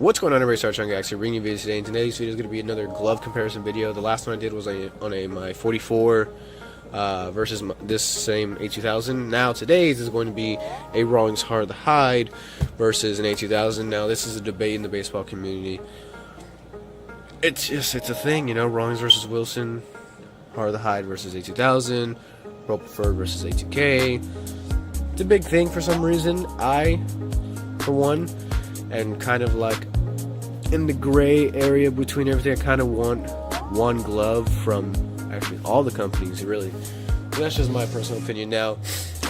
What's going on, everybody? Starshine Galaxy bringing you a video today, and today's video is going to be another glove comparison video. The last one I did was on my 44 versus this same A2000. Now today's is going to be a Rawlings Hard to Hide versus an A2000. Now this is a debate in the baseball community. It's a thing, you know, Rawlings versus Wilson, Hard to Hide versus A2000, Pro Preferred versus A2K. It's a big thing for some reason. I, for one, and kind of like in the gray area between everything, I kind of want one glove from actually all the companies, really. And that's just my personal opinion. Now,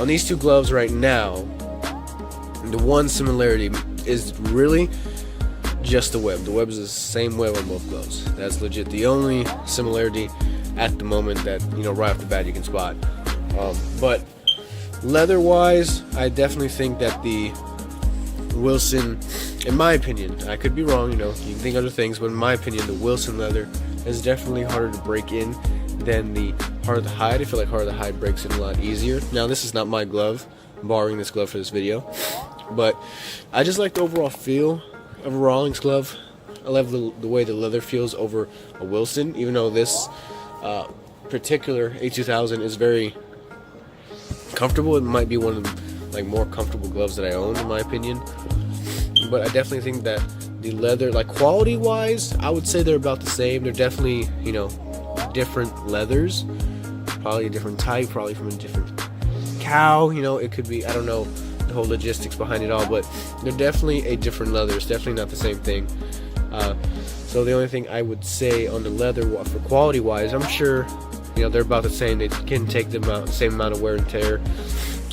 on these two gloves right now, the one similarity is really just the web. The web is the same web on both gloves. That's legit the only similarity at the moment that, you know, right off the bat you can spot. But leather-wise, I definitely think that the Wilson, in my opinion, I could be wrong, you know, you can think other things, but in my opinion, the Wilson leather is definitely harder to break in than the Hard to Hide. I feel like Hard to Hide breaks in a lot easier. Now, this is not my glove, I'm borrowing this glove for this video, but I just like the overall feel of a Rawlings glove. I love the way the leather feels over a Wilson, even though this particular A2000 is very comfortable. It might be one of the more comfortable gloves that I own, in my opinion. But I definitely think that the leather, like quality wise, I would say they're about the same. They're definitely, you know, different leathers, probably a different type, probably from a different cow, you know, it could be, I don't know the whole logistics behind it all, but they're definitely a different leather. It's definitely not the same thing. So the only thing I would say on the leather for quality wise, I'm sure, you know, they're about the same. They can take the same amount of wear and tear.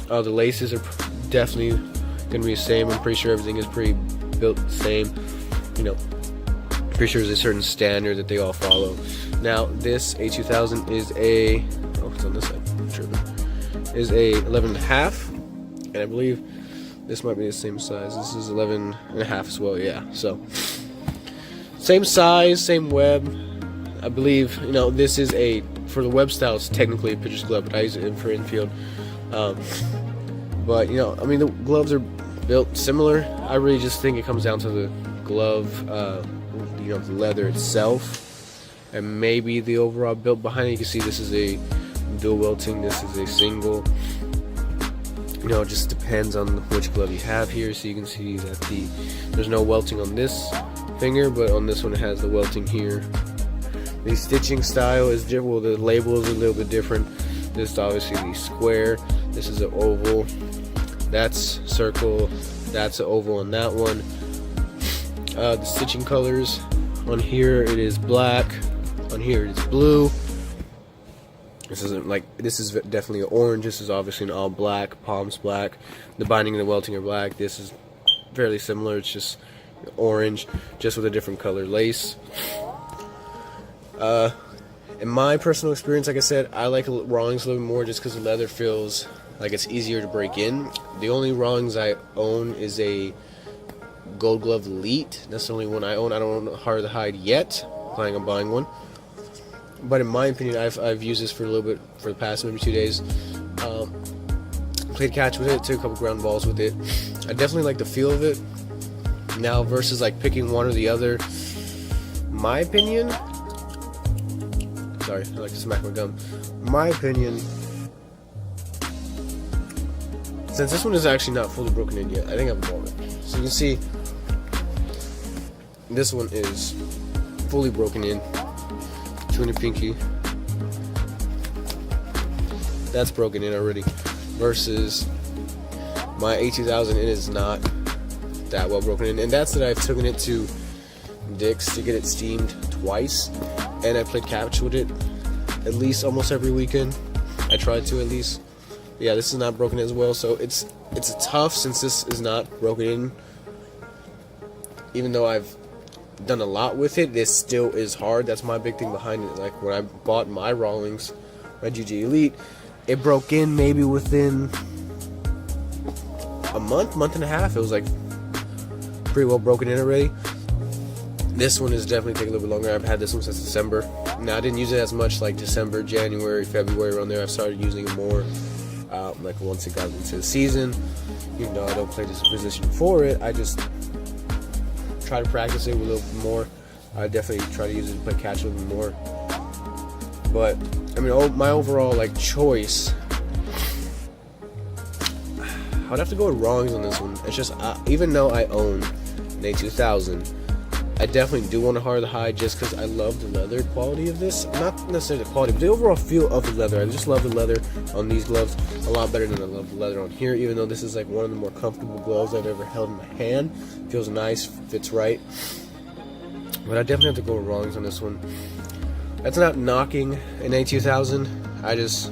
The laces are definitely going to be the same. I'm pretty sure everything is pretty built the same. You know, pretty sure there's a certain standard that they all follow. Now, this A2000 is a, oh, it's on this side, I'm tripping, is a 11.5, and I believe this might be the same size. This is 11.5 as well, yeah. So, same size, same web. I believe, you know, this is a, for the web style, it's technically a pitcher's glove, but I use it for infield. But, you know, I mean, the gloves are built similar. I really just think it comes down to the glove, you know, the leather itself, and maybe the overall build behind it. You can see this is a dual welting, this is a single. You know, it just depends on which glove you have here. So you can see that there's no welting on this finger, but on this one it has the welting here. The stitching style is different. Well, the label is a little bit different. This is obviously the square. This is an oval. That's circle. That's an oval on that one. The stitching colors, on here it is black. On here it is blue. This isn't like, this is definitely an orange. This is obviously an all black. Palms black. The binding and the welting are black. This is fairly similar. It's just orange, just with a different color lace. In my personal experience, like I said, I like Rawlings a little bit more just because the leather feels like it's easier to break in. The only Rawlings I own is a Gold Glove Elite. That's the only one I own. I don't own Hard to Hide yet. Planning on buying one. But in my opinion, I've used this for a little bit for the past maybe 2 days. Played catch with it, took a couple ground balls with it. I definitely like the feel of it. Now versus like picking one or the other, my opinion. Sorry, I like to smack my gum. My opinion, since this one is actually not fully broken in yet, I think I'm going. So you can see, this one is fully broken in. Between the pinky, that's broken in already. Versus my A2000, it is not that well broken in, and that's that I've taken it to Dick's to get it steamed twice. And I played catch with it at least almost every weekend. I tried to at least. Yeah, this is not broken in as well, so it's tough since this is not broken in. Even though I've done a lot with it, this still is hard. That's my big thing behind it. Like when I bought my Rawlings, my GG Elite, it broke in maybe within a month and a half. It was like pretty well broken in already. This one is definitely taking a little bit longer. I've had this one since December. Now, I didn't use it as much like December, January, February, around there. I've started using it more like once it got into the season. Even though I don't play this position for it, I just try to practice it a little bit more. I definitely try to use it to play catch a little bit more. But I mean, my overall like choice, I would have to go with Rawlings on this one. It's just even though I own an A2000, I definitely do want to hire the hide just because I love the leather quality of this. Not necessarily the quality, but the overall feel of the leather. I just love the leather on these gloves a lot better than I love the leather on here, even though this is like one of the more comfortable gloves I've ever held in my hand. Feels nice, fits right. But I definitely have to go with Rawlings on this one. That's not knocking an A2000. I just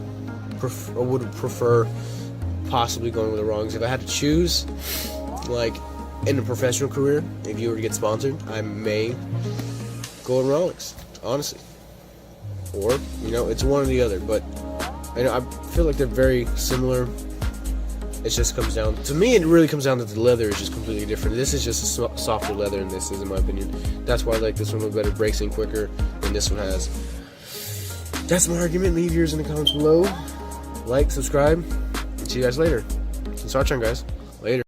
would prefer possibly going with the Rawlings. If I had to choose, like in a professional career, if you were to get sponsored, I may go with Rawlings, honestly. Or, you know, it's one or the other. But I feel like they're very similar. It just comes down, to me, it really comes down to the leather is just completely different. This is just a softer leather, and this is, in my opinion. That's why I like this one a little better, breaks in quicker than this one has. That's my argument. Leave yours in the comments below. Like, subscribe, and see you guys later. Start guys. Later.